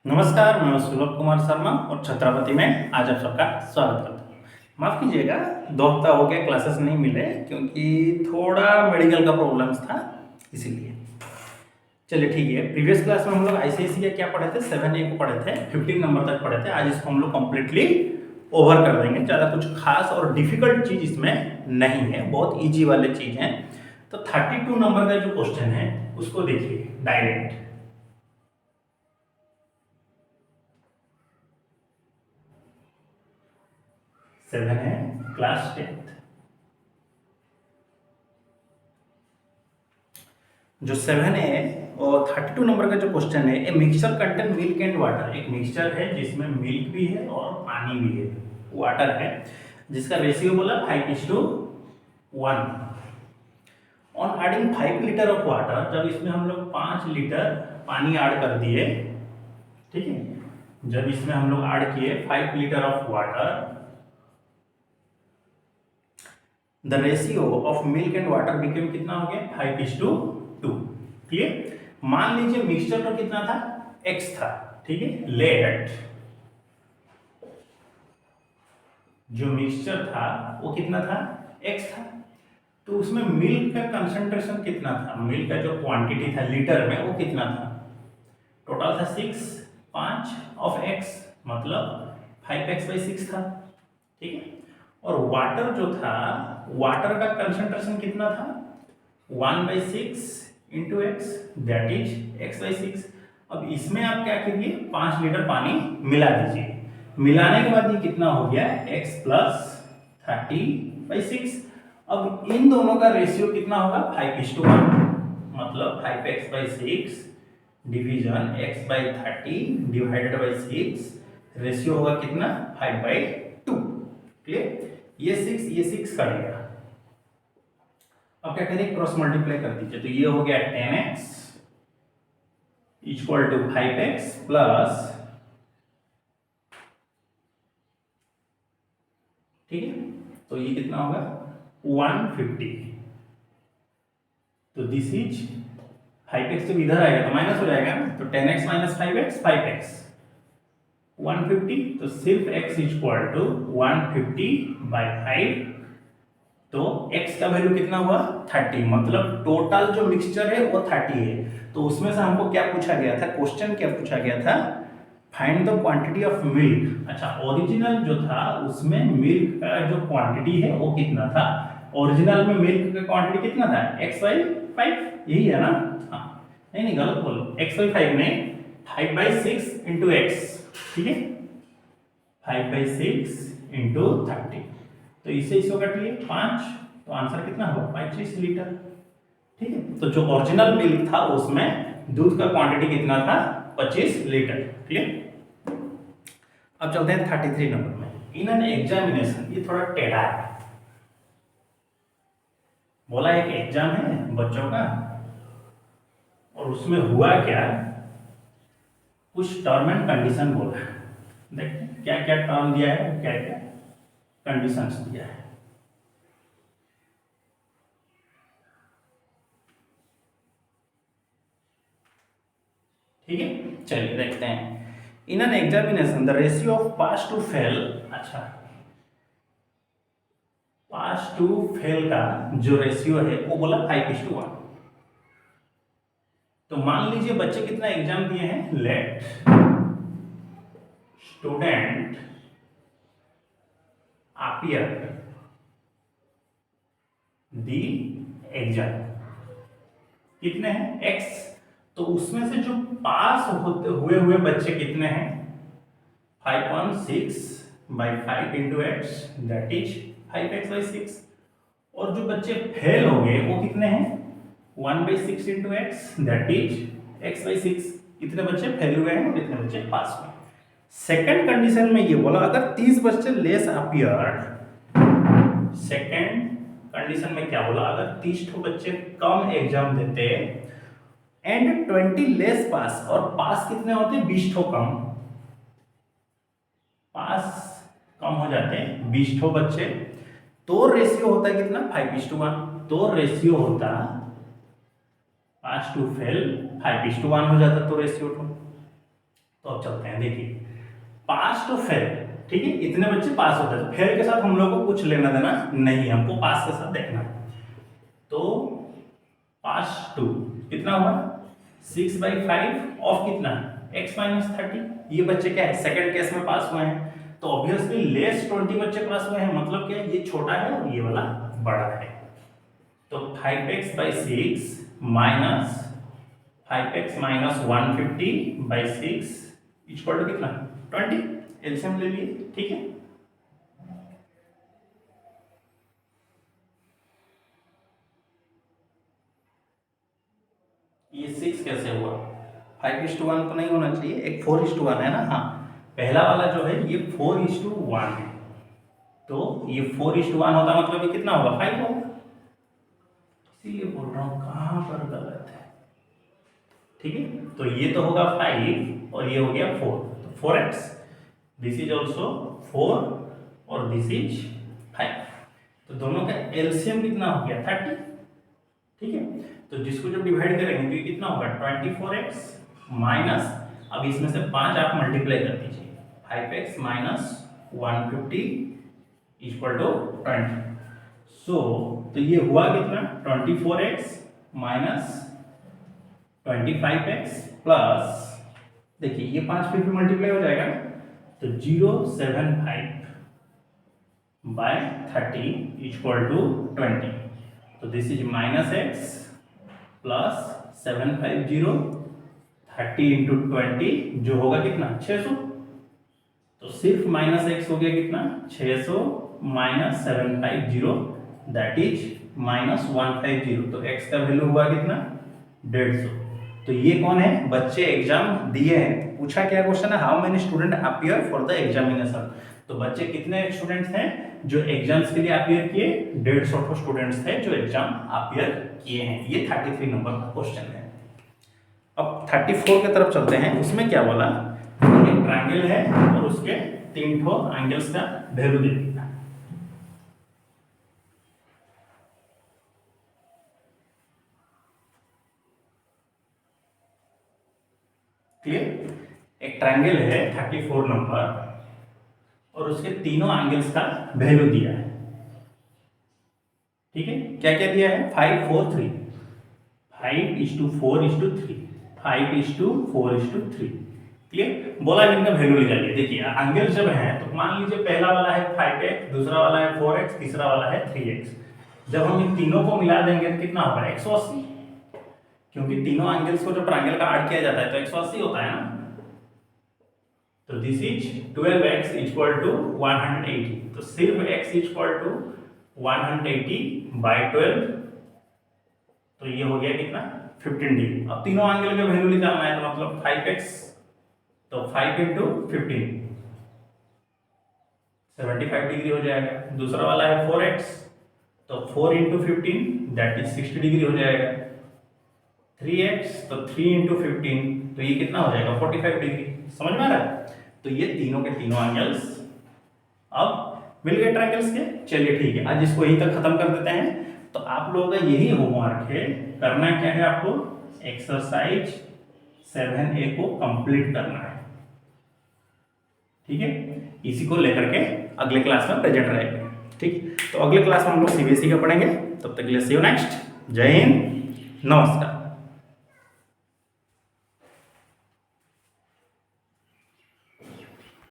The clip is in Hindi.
नमस्कार, मैं सुलभ कुमार शर्मा और छत्रपति में आज आप सबका स्वागत करता हूँ। माफ़ कीजिएगा, 2 हफ्ता हो गया क्लासेस नहीं मिले क्योंकि थोड़ा मेडिकल का प्रॉब्लम्स था इसीलिए। चलिए ठीक है, प्रीवियस क्लास में हम लोग आईसीआईसी का क्या पढ़े थे, 7A को पढ़े थे, 15 नंबर तक पढ़े थे। आज इसको हम लोग कम्प्लीटली ओवर कर देंगे। ज़्यादा कुछ खास और डिफिकल्ट चीज़ इसमें नहीं है, बहुत ईजी वाले चीज़ हैं। तो 32 नंबर का जो क्वेश्चन है उसको देखिए डायरेक्ट। 7 है क्लास 10th। जो 7 है और 32 नंबर का जो क्वेश्चन है, a mixture contain milk and water. एक मिक्सचर है जिसमें मिल्क भी है और पानी भी है, वाटर है, जिसका रेशियो बोला 5:1। On adding 5 litre of water, जब इसमें हम लोग 5 लीटर पानी ऐड कर दिए, ठीक है, जब इसमें हम लोग ऐड किए 5 litre of water, the ratio of milk and water became कितना हो गया 5:2। क्लियर। मान लीजिए मिक्सचर तो कितना था, x था, ठीक है। लेट जो मिक्सचर था वो कितना था, x था। तो उसमें मिल्क का कंसंट्रेशन कितना था, मिल्क का जो क्वांटिटी था लीटर में वो कितना था, टोटल था 6, 5 ऑफ x मतलब 5x/6 था, ठीक है। और वाटर जो था, वाटर का कंसंट्रेशन कितना था, 1/6 into x, that is x/6। अब इसमें आप क्या कीजिए, 5 लीटर पानी मिला दीजिए। मिलाने के बाद ये कितना हो गया, x + 30/6। अब इन दोनों का रेशियो कितना होगा, 5:1, मतलब 5x/6 division x/30 divided by 6, ratio होगा कितना, 5/2। क्लियर। ये 6 कटेगा। अब क्या करें, क्रॉस मल्टीप्लाई कर दीजिए। तो ये हो गया 10x equal to 5x plus, ठीक है, तो ये कितना होगा 150। तो दिस इज 5x तो इधर आएगा तो माइनस हो जाएगा ना, तो 10x - 5x 5x 150। तो सिर्फ x इक्वल टू 150/5। तो x का वैल्यू कितना हुआ 30, मतलब टोटल जो मिक्सचर है वो 30 है। तो उसमें से हमको क्या पूछा गया था, क्वेश्चन क्या पूछा गया था, find the quantity of milk. अच्छा, ओरिजिनल जो था उसमें मिल्क का जो क्वांटिटी है वो कितना था, ओरिजिनल में मिल्क का क्वांटिटी कितना था, x/5, यही है ना। हाँ, नहीं गलत बोलो, x/5 नहीं, 5/6 इंटू x, ठीक है, 5/6 इंटू 30। तो इसे इसको काटिए 5, तो आंसर कितना होगा 25 लीटर, ठीक है। तो जो ओरिजिनल मिल्क था उसमें दूध का क्वांटिटी कितना था, 25 लीटर। क्लियर। अब चलते हैं 33 नंबर में। इन एन एग्जामिनेशन, ये थोड़ा टेढ़ा है। बोला एक एग्जाम है बच्चों का और उसमें हुआ क्या, कुछ टर्म एंड कंडीशन बोला है। देखते क्या क्या टर्म दिया है, क्या क्या कंडीशंस दिया है। ठीक है, चलिए देखते हैं। In an examination the ratio of pass to fail. अच्छा, पास टू फेल का जो रेशियो है वो बोला 5:1। तो मान लीजिए बच्चे कितना एग्जाम दिए हैं, let student appear the exam, कितने हैं x। तो उसमें से जो पास होते हुए बच्चे कितने हैं, 5/6 into x, that is 5x/6। और जो बच्चे फेल हो गए वो कितने हैं, 1/6 into x, that is x/6। कितने बच्चे फेल हुए हैं और कितने बच्चे पास हुए। सेकंड कंडीशन में ये बोला, अगर 30 बच्चे लेस अपीयर्ड, सेकंड कंडीशन में क्या बोला, अगर 30 बच्चे कम एग्जाम देते एंड 20 लेस पास, और पास कितने होते, 20 कम, पास कम हो जाते हैं 20 बच्चे, तो रेशियो होता है कितना, 5:1। तो रेशियो होता पास टू फेल 5:1 हो जाता, तो रेशियो तो अब चलते हैं, देखिए पास टू फेल, ठीक है, इतने बच्चे पास होते हैं, तो फेल के साथ हम लोग को कुछ लेना देना नहीं, हमको पास के साथ देखना है। तो पास टू कितना हुआ 6/5 ऑफ कितना x माइनस 30, ये बच्चे क्या है सेकंड केस में पास हुए हैं, तो ऑब्वियसली लेस 20 बच्चे पास हुए हैं, मतलब क्या है ये छोटा है और ये वाला बड़ा है। तो 5x/6 minus 5x minus 150/6 equal to कितना 20, एलसीएम ले लिए, ठीक है। ये 6 कैसे हुआ, 5:1 तो नहीं होना चाहिए, एक 4:1 है ना, हाँ पहला वाला जो है ये 4:1 है, तो ये 4:1 होता मतलब ये कितना होगा 5 होगा, इसीलिए बोल रहा हूँ कहाँ पर गलत है, ठीक है। तो ये तो होगा 5 और ये हो गया 4, तो 4x, दिस इज ऑल्सो 4 और दिस इज 5, तो दोनों का एलसीएम कितना हो गया 30, ठीक है। तो जिसको जब डिवाइड करेंगे तो ये कितना होगा 24x माइनस, अब इसमें से 5 आप मल्टीप्लाई कर दीजिए, 5x माइनस 150 इक्वल टू 20, सो तो ये हुआ कितना 24x माइनस 25x प्लस, देखिए ये 5 फिर भी मल्टीप्लाई हो जाएगा ना, तो 075/30 इक्वल टू 20, तो this is minus x plus 750 30 into 20 जो होगा कितना 600, तो सिर्फ माइनस x हो गया कितना 600 माइनस 750 दैट इज माइनस 150, तो x का वैल्यू हुआ कितना 150। तो ये कौन है बच्चे एग्जाम दिए हैं, पूछा क्या क्वेश्चन है how many student appear for the examination, तो बच्चे कितने स्टूडेंट्स हैं जो एग्जाम्स के लिए अपीयर किए, 150 स्टूडेंट्स थे जो एग्जाम अपीयर किए हैं, ये 33 नंबर का क्वेश्चन है। अब 34 की तरफ चलते हैं, उसमें क्या बोला, एक ट्रायंगल है और उसके 3 एंगल्स का वैल्यू दे दिया, क्लियर। एक ट्रायंगल है 34 नंबर और उसके तीनों एंगल्स का वैल्यू दिया है, ठीक है। क्या क्या दिया है 5 4 3, 5:4:3, 5:4:3, क्लियर। बोला इनका वैल्यू निकालिए, देखिए एंगल जब है तो मान लीजिए पहला वाला है 5x, दूसरा वाला है 4x, तीसरा वाला है 3x, जब हम इन तीनों को मिला देंगे तो कितना होगा 180, क्योंकि तीनों एंगल्स को जब ट्रायंगल का ऐड किया जाता है तो 180 होता है ना, तो this is 12x equal to 180, तो सिर्फ x इक्वल टू 180/12, तो ये हो गया कितना 15 डिग्री। अब तीनों एंगल का वैल्यू निकालना है तो मतलब 5x, तो 5 इंटू 15 75 डिग्री हो जाएगा, दूसरा वाला है 4x, तो 4 इंटू 15 दैट इज 60 डिग्री हो जाएगा, 3x, तो 3 इंटू 15 तो ये कितना हो जाएगा 45 डिग्री, समझ में आ रहा है। तो ये तीनों के तीनों एंगल्स अब मिल गए ट्रायंगल्स के, चलिए ठीक है, आज इसको यहीं तक खत्म कर देते हैं। तो आप लोगों का यही होमवर्क है, करना क्या है आपको एक्सरसाइज 7A को कंप्लीट करना है, ठीक है। इसी को लेकर के अगले क्लास में प्रेजेंट रहेंगे, ठीक। तो अगले क्लास में हम लोग CBSE का पढ़ेंगे, तब तक के लिए सी यू नेक्स्ट, जय हिंद, नमस्कार।